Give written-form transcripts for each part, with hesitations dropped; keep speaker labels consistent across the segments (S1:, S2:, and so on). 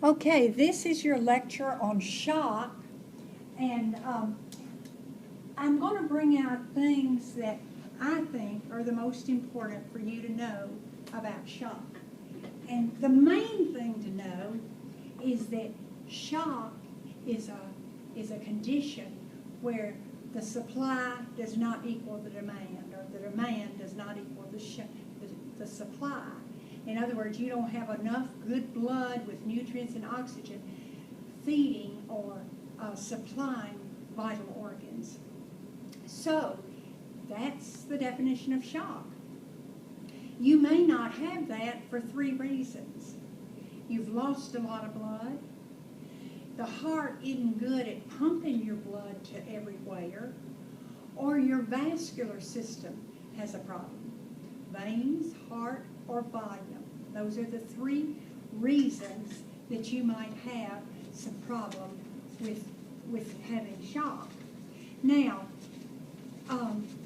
S1: Okay, this is your lecture on shock, and I'm going to bring out things that I think are the most important for you to know about shock. And the main thing to know is that shock is a condition where the supply does not equal the demand, or the demand does not equal the supply. In other words, you don't have enough good blood with nutrients and oxygen feeding or supplying vital organs. So that's the definition of shock. You may not have that for 3 reasons. You've lost a lot of blood. The heart isn't good at pumping your blood to everywhere, or your vascular system has a problem. Veins, heart, or volume. Those are the 3 reasons that you might have some problem with having shock. Now,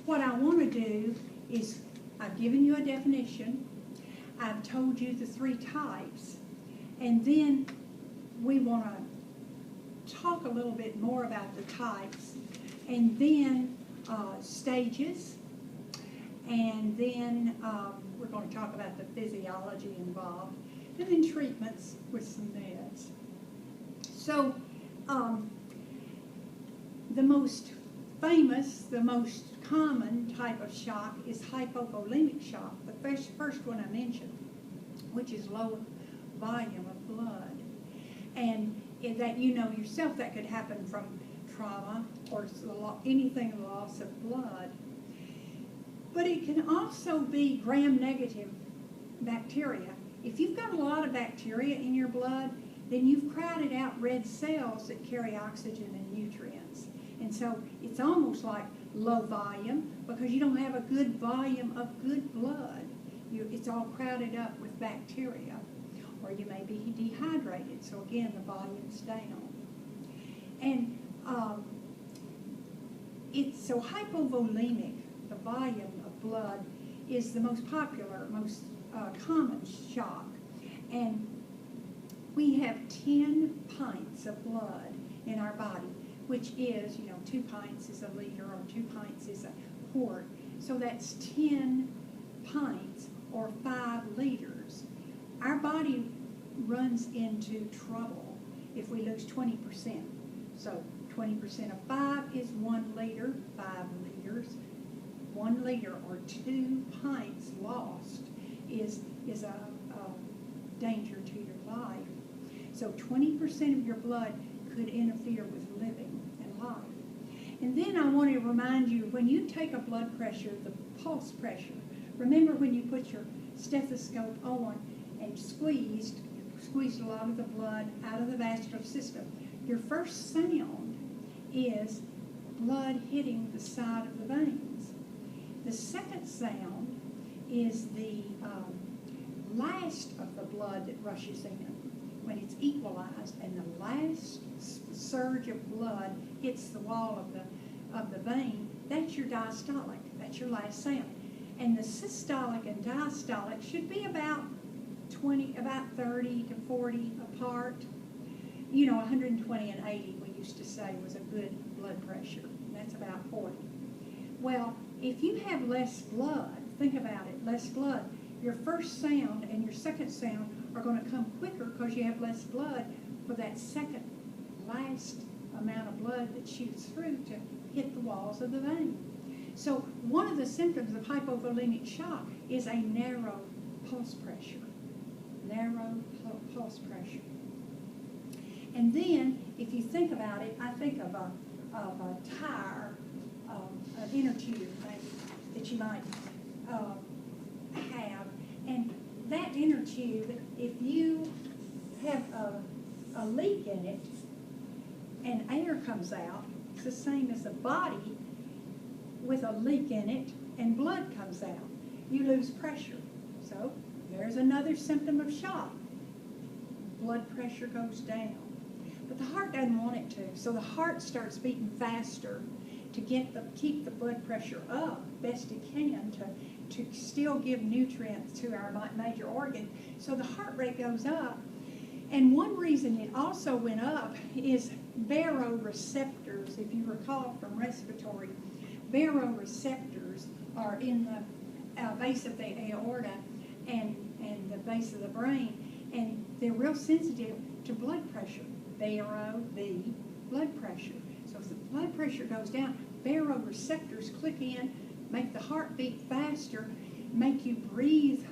S1: what I want to do is, I've given you a definition, I've told you the 3 types, and then we want to talk a little bit more about the types, and then stages, and then we're going to talk about the physiology involved, and then treatments with some meds. So the most famous, the most common type of shock is hypovolemic shock, the first one I mentioned, which is low volume of blood. And that you know yourself, that could happen from trauma or anything loss of blood. But it can also be gram-negative bacteria. If you've got a lot of bacteria in your blood, then you've crowded out red cells that carry oxygen and nutrients. And so it's almost like low volume because you don't have a good volume of good blood. It's all crowded up with bacteria. Or you may be dehydrated, so again, the volume's down. And so hypovolemic, the volume of blood, is the most popular, most common shock. And we have 10 pints of blood in our body, which is, 2 pints is a liter, or 2 pints is a quart. So that's 10 pints, or 5 liters. Our body runs into trouble if we lose 20%. So 20% of 5 is 1 liter, 5 liters. 1 liter or 2 pints lost is a danger to your life. So 20% of your blood could interfere with living and life. And then I want to remind you, when you take a blood pressure, the pulse pressure, remember when you put your stethoscope on and squeezed a lot of the blood out of the vascular system, your first sound is blood hitting the side of the veins. The second sound is the last of the blood that rushes in when it's equalized, and the last surge of blood hits the wall of the vein. That's your diastolic. That's your last sound. And the systolic and diastolic should be about 30 to 40 apart. 120 and 80 we used to say was a good blood pressure. That's about 40. Well, if you have less blood, think about it, less blood, your first sound and your second sound are going to come quicker because you have less blood for that second last amount of blood that shoots through to hit the walls of the vein. So one of the symptoms of hypovolemic shock is a narrow pulse pressure. Narrow pulse pressure. And then, if you think about it, I think of a tire, an inner tube maybe, that you might have. And that inner tube, if you have a leak in it and air comes out, it's the same as a body with a leak in it and blood comes out. You lose pressure. So there's another symptom of shock. Blood pressure goes down. But the heart doesn't want it to, so the heart starts beating faster to keep the blood pressure up best it can to still give nutrients to our major organ. So the heart rate goes up, And one reason it also went up is baroreceptors. If you recall from respiratory, baroreceptors are in the base of the aorta and the base of the brain, and they're real sensitive to blood pressure. Baro, B, blood pressure. So if the blood pressure goes down, baroreceptors click in, make the heart beat faster, make you breathe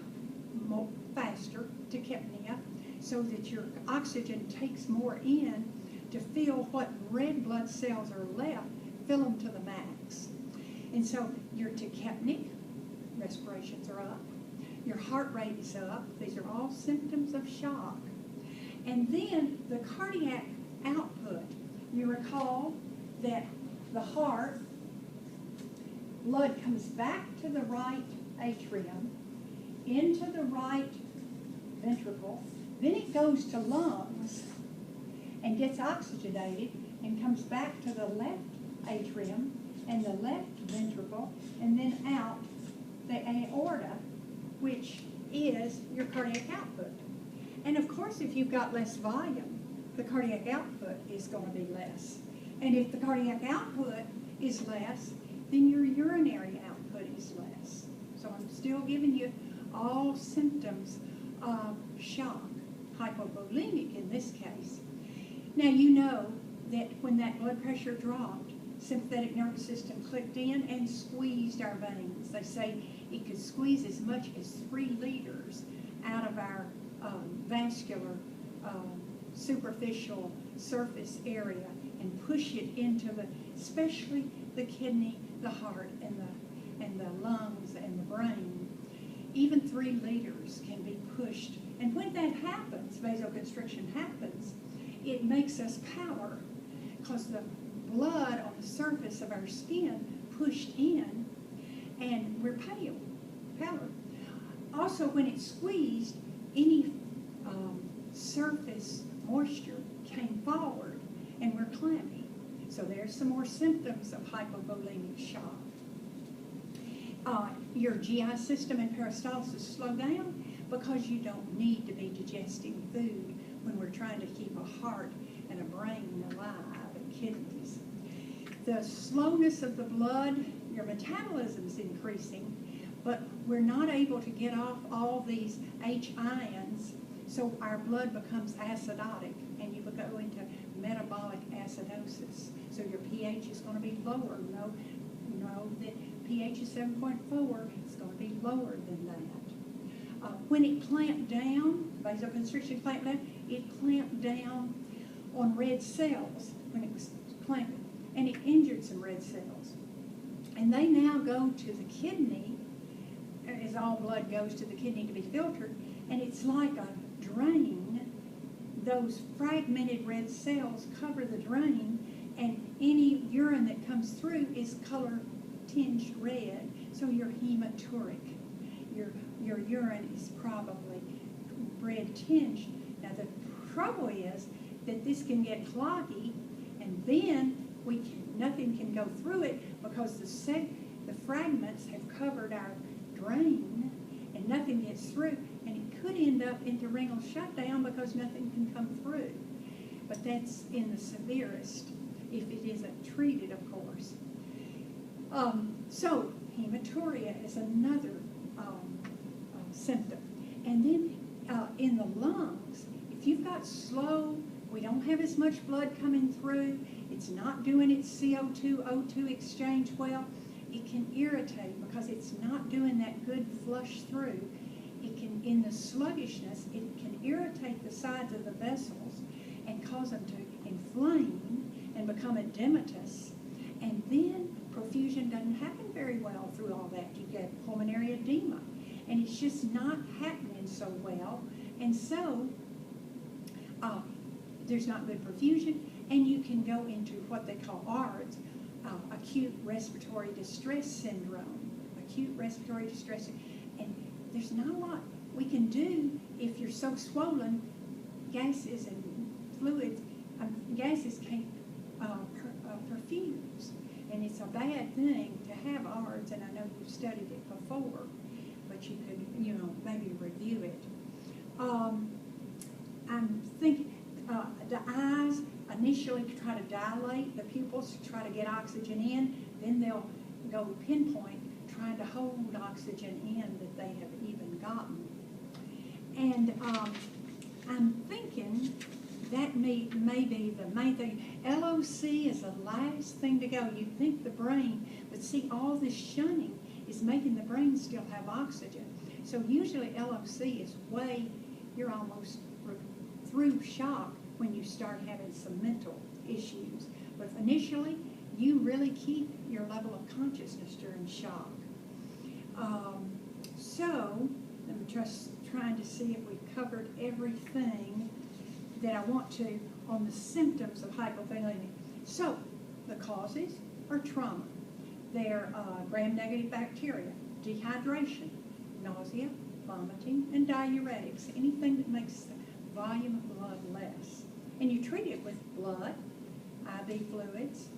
S1: more faster, tachypnea, so that your oxygen takes more in to fill what red blood cells are left, fill them to the max. And so your tachypnic respirations are up, your heart rate is up. These are all symptoms of shock. And then the cardiac output, you recall that the heart, blood comes back to the right atrium, into the right ventricle, then it goes to lungs and gets oxygenated and comes back to the left atrium and the left ventricle, and then out the aorta, which is your cardiac output. And of course, if you've got less volume, the cardiac output is going to be less. And if the cardiac output is less, then your urinary output is less. So I'm still giving you all symptoms of shock, hypovolemic in this case. Now you know that when that blood pressure dropped, sympathetic nervous system clicked in and squeezed our veins. They say it could squeeze as much as 3 liters out of our vascular superficial surface area and push it into especially the kidney, the heart, and the lungs and the brain. Even 3 liters can be pushed. And when that happens, vasoconstriction happens, it makes us pallor because the blood on the surface of our skin pushed in and we're pallor. Also, when it's squeezed, any surface moisture came forward and we're clammy. So there's some more symptoms of hypovolemic shock. Your GI system and peristalsis slow down because you don't need to be digesting food when we're trying to keep a heart and a brain alive and kidneys. The slowness of the blood, your metabolism is increasing, but we're not able to get off all these H ions, so our blood becomes acidotic and you go into metabolic acidosis. So your pH is going to be lower. You know that pH is 7.4, it's going to be lower than that. When it clamped down, vasoconstriction clamped down, it clamped down on red cells when it was clamped, and it injured some red cells. And they now go to the kidney, as all blood goes to the kidney to be filtered, and it's like a drain. Those fragmented red cells cover the drain, and any urine that comes through is color tinged red, so you're hematuric. Your urine is probably red tinged. Now the trouble is that this can get cloggy, and then nothing can go through it because the fragments have covered our drain, and nothing gets through, and it could end up into renal shutdown because nothing can come through. But that's in the severest, if it isn't treated, of course. So hematuria is another symptom. And then in the lungs, if you've got slow, we don't have as much blood coming through, it's not doing its CO2-O2 exchange well, it can irritate because it's not doing that good flush through. It can, in the sluggishness, it can irritate the sides of the vessels and cause them to inflame and become edematous. And then perfusion doesn't happen very well through all that. You get pulmonary edema, and it's just not happening so well. And so there's not good perfusion, and you can go into what they call ARDS, acute respiratory distress syndrome. Acute respiratory distress, and there's not a lot we can do if you're so swollen. Gases and fluids, gases can't perfuse, and it's a bad thing to have ARDS, and I know you've studied it before, but you could, maybe review it. I'm thinking the eyes initially try to dilate the pupils to try to get oxygen in, then they'll go pinpoint trying to hold oxygen in that they have even gotten. And I'm thinking that may be the main thing. LOC is the last thing to go. You'd think the brain, but see, all this shunning is making the brain still have oxygen. So usually LOC is you're almost through shock when you start having some mental issues. But initially, you really keep your level of consciousness during shock. So I'm just trying to see if we've covered everything that I want to on the symptoms of hypovolemic. So the causes are trauma. They're gram-negative bacteria, dehydration, nausea, vomiting, and diuretics, anything that makes the volume of blood less. And you treat it with blood, IV fluids,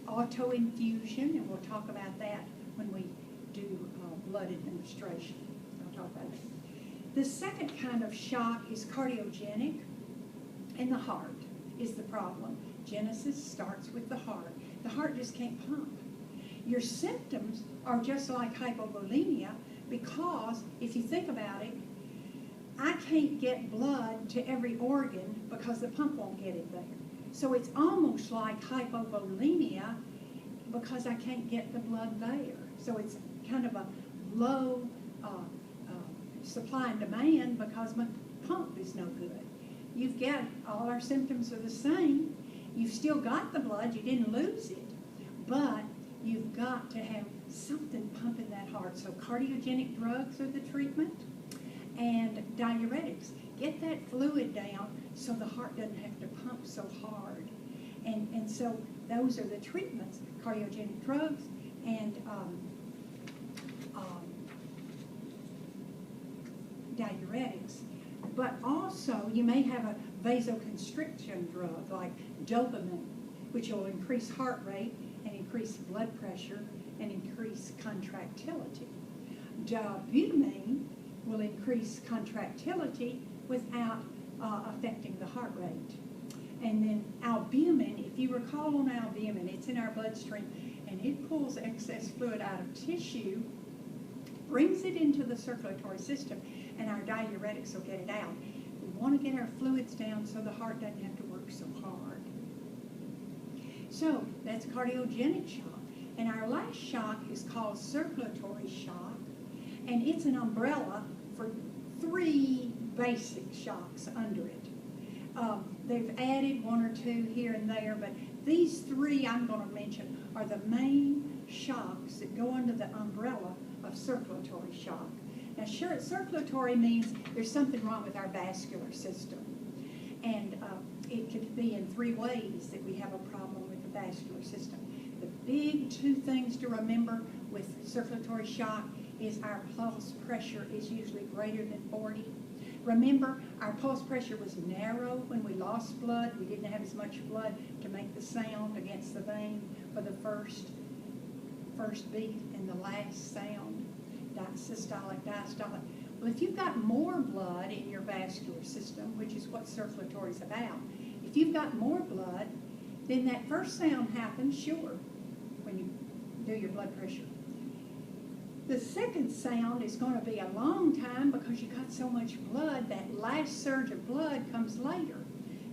S1: auto-infusion, and we'll talk about that when we do blood administration. I'll talk about that. The second kind of shock is cardiogenic, and the heart is the problem. Genesis starts with the heart. The heart just can't pump. Your symptoms are just like hypovolemia because, if you think about it, I can't get blood to every organ because the pump won't get it there. So it's almost like hypovolemia because I can't get the blood there. So it's kind of a low supply and demand because my pump is no good. You've got, all our symptoms are the same. You've still got the blood, you didn't lose it, but you've got to have something pumping that heart. So cardiogenic drugs are the treatment, and diuretics. Get that fluid down so the heart doesn't have to pump so hard. And so those are the treatments, cardiogenic drugs and diuretics. But also you may have a vasoconstriction drug like dopamine, which will increase heart rate and increase blood pressure and increase contractility. Butamine will increase contractility without affecting the heart rate. And then albumin, if you recall on albumin, it's in our bloodstream, and it pulls excess fluid out of tissue, brings it into the circulatory system, and our diuretics will get it out. We want to get our fluids down so the heart doesn't have to work so hard. So that's cardiogenic shock. And our last shock is called circulatory shock, and it's an umbrella for 3 basic shocks under it. They've added 1 or 2 here and there, but these 3 I'm going to mention are the main shocks that go under the umbrella of circulatory shock. Now, sure, circulatory means there's something wrong with our vascular system, and it could be in 3 ways that we have a problem with the vascular system. The big 2 things to remember with circulatory shock is our pulse pressure is usually greater than 40. Remember, our pulse pressure was narrow when we lost blood. We didn't have as much blood to make the sound against the vein for the first beat and the last sound, systolic, diastolic. Well, if you've got more blood in your vascular system, which is what circulatory is about, if you've got more blood, then that first sound happens, sure, when you do your blood pressure. The second sound is going to be a long time because you got so much blood. That last surge of blood comes later.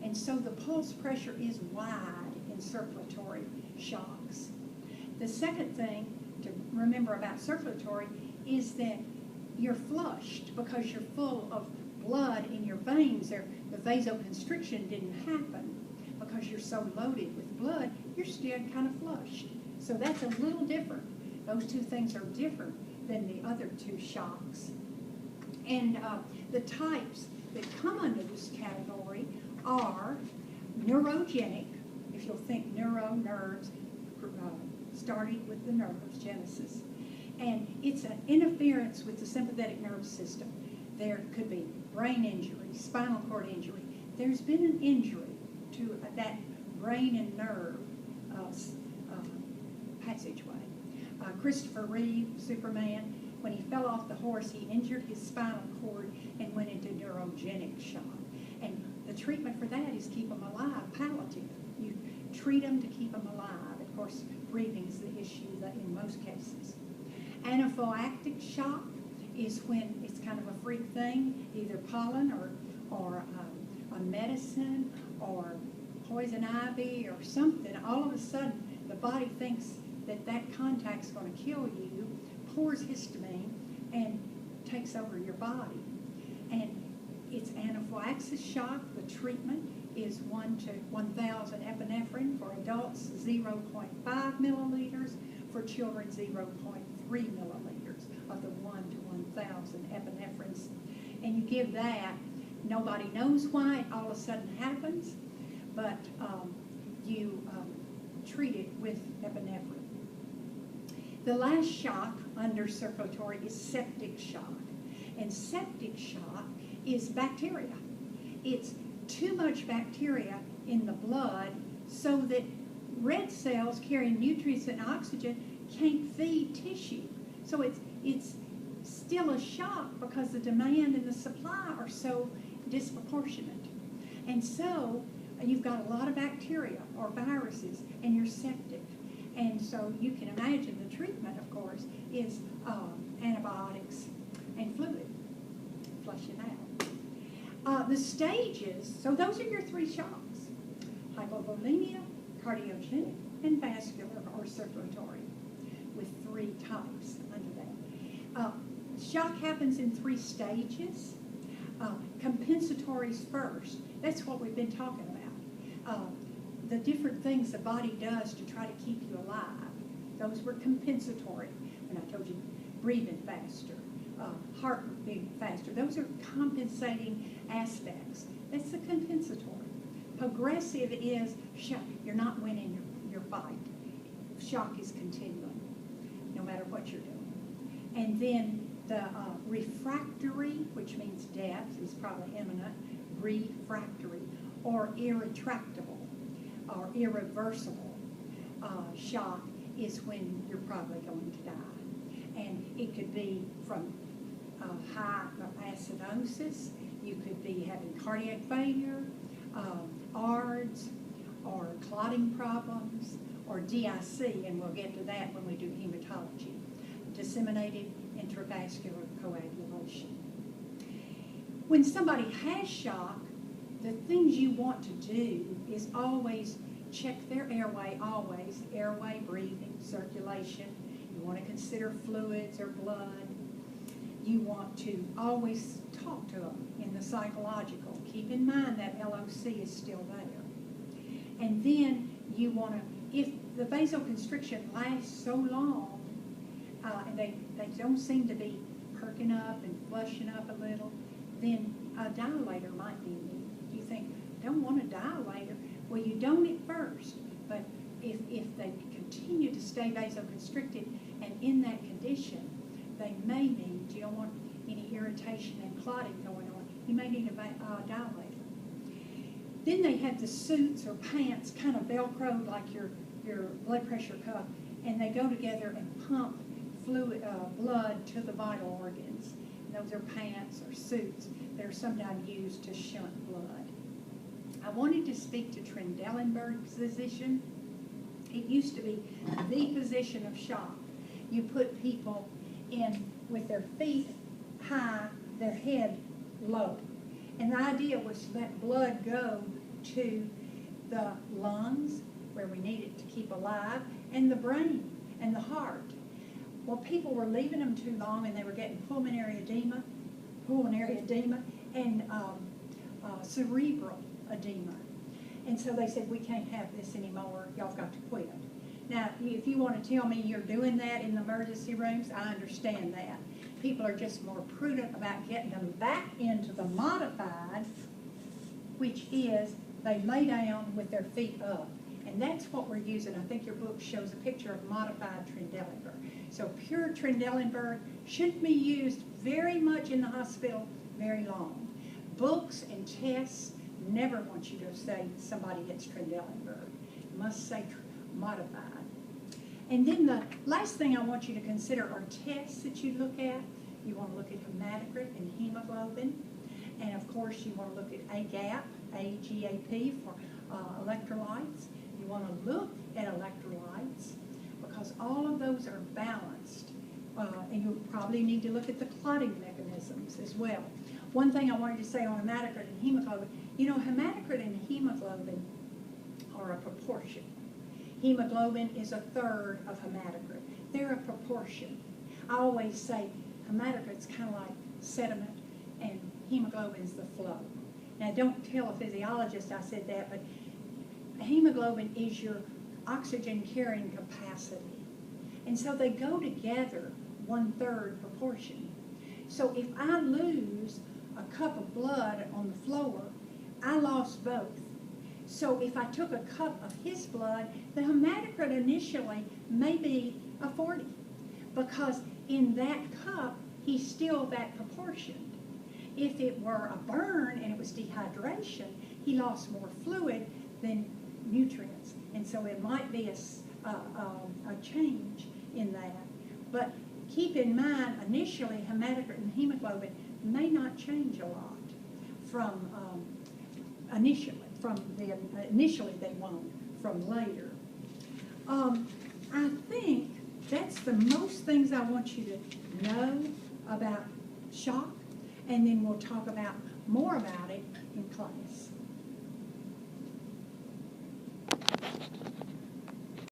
S1: And so the pulse pressure is wide in circulatory shocks. The second thing to remember about circulatory is that you're flushed because you're full of blood in your veins. The vasoconstriction didn't happen because you're so loaded with blood, you're still kind of flushed. So that's a little different. Those 2 things are different than the other 2 shocks. And the types that come under this category are neurogenic, if you'll think neuro, nerves, starting with the nerves, Genesis. And it's an interference with the sympathetic nervous system. There could be brain injury, spinal cord injury. There's been an injury to that brain and nerve passageway. Christopher Reeve, Superman, when he fell off the horse, he injured his spinal cord and went into neurogenic shock. treatment for that is keep them alive, palliative. You treat them to keep them alive. Of course, breathing is the issue in most cases. Anaphylactic shock is when it's kind of a freak thing, either pollen or a medicine or poison ivy or something. All of a sudden, the body thinks that contact's going to kill you, pours histamine, and takes over your body. And it's anaphylaxis shock. The treatment is 1 to 1,000 epinephrine for adults, 0.5 milliliters, for children 0.3 milliliters of the 1 to 1,000 epinephrines. And you give that. Nobody knows why it all of a sudden happens, but you treat it with epinephrine. The last shock under circulatory is septic shock. And septic shock is bacteria. It's too much bacteria in the blood so that red cells carrying nutrients and oxygen can't feed tissue. So it's still a shock because the demand and the supply are so disproportionate. And so you've got a lot of bacteria or viruses and you're septic. And so you can imagine the treatment, of course, is antibiotics and fluid, flushing out. The stages, so those are your 3 shocks: hypovolemia, cardiogenic, and vascular or circulatory, with 3 types under that. Shock happens in 3 stages. Compensatories first. That's what we've been talking about. The different things the body does to try to keep you alive. Those were compensatory. When I told you breathing faster, heart beating faster. Those are compensating aspects. That's the compensatory. Progressive is shock. You're not winning your fight. Shock is continuing, no matter what you're doing. And then the refractory, which means death, is probably imminent. Refractory or irretractable or irreversible shock is when you're probably going to die. And it could be from high acidosis, you could be having cardiac failure, ARDS, or clotting problems, or DIC, and we'll get to that when we do hematology, disseminated intravascular coagulation. When somebody has shock, the things you want to do is always check their airway, always. Airway, breathing, circulation. You want to consider fluids or blood. You want to always talk to them in the psychological. Keep in mind that LOC is still there. And then you want to, if the vasoconstriction lasts so long, and they don't seem to be perking up and flushing up a little, then a dilator might be needed. You think, don't want a dilator? Well, you don't at first, but if they continue to stay vasoconstricted and in that condition, they may need, you don't want any irritation and clotting going on, you may need a dilator. Then they have the suits or pants kind of Velcroed like your blood pressure cuff, and they go together and pump fluid, blood to the vital organs. And those are pants or suits. They're sometimes used to shunt blood. I wanted to speak to Trendelenburg's position. It used to be the position of shock. You put people in with their feet high, their head low. And the idea was to let blood go to the lungs, where we need it to keep alive, and the brain and the heart. Well, people were leaving them too long, and they were getting pulmonary edema, and cerebral edema. And so they said, we can't have this anymore. Y'all got to quit. Now, if you want to tell me you're doing that in the emergency rooms, I understand that. People are just more prudent about getting them back into the modified, which is they lay down with their feet up. And that's what we're using. I think your book shows a picture of modified Trendelenburg. So pure Trendelenburg shouldn't be used very much in the hospital very long. Books and tests never want you to say somebody gets Trendelenburg. You must say modified. And then the last thing I want you to consider are tests that you look at. You want to look at hematocrit and hemoglobin. And of course you want to look at AGAP AGAP for electrolytes. You want to look at electrolytes because all of those are balanced. And you'll probably need to look at the clotting mechanisms as well. One thing I wanted to say on hematocrit and hemoglobin, you know, hematocrit and hemoglobin are a proportion. Hemoglobin is a third of hematocrit. They're a proportion. I always say hematocrit's kind of like sediment and hemoglobin's the flow. Now don't tell a physiologist I said that, but hemoglobin is your oxygen carrying capacity. And so they go together 1/3 proportion. So if I lose a cup of blood on the floor, I lost both. So if I took a cup of his blood, the hematocrit initially may be a 40 because in that cup, he's still that proportion. If it were a burn and it was dehydration, he lost more fluid than nutrients. And so it might be a change in that. But keep in mind, initially, hematocrit and hemoglobin may not change a lot from initially they won't from later. I think that's the most things I want you to know about shock, and then we'll talk about more about it in class.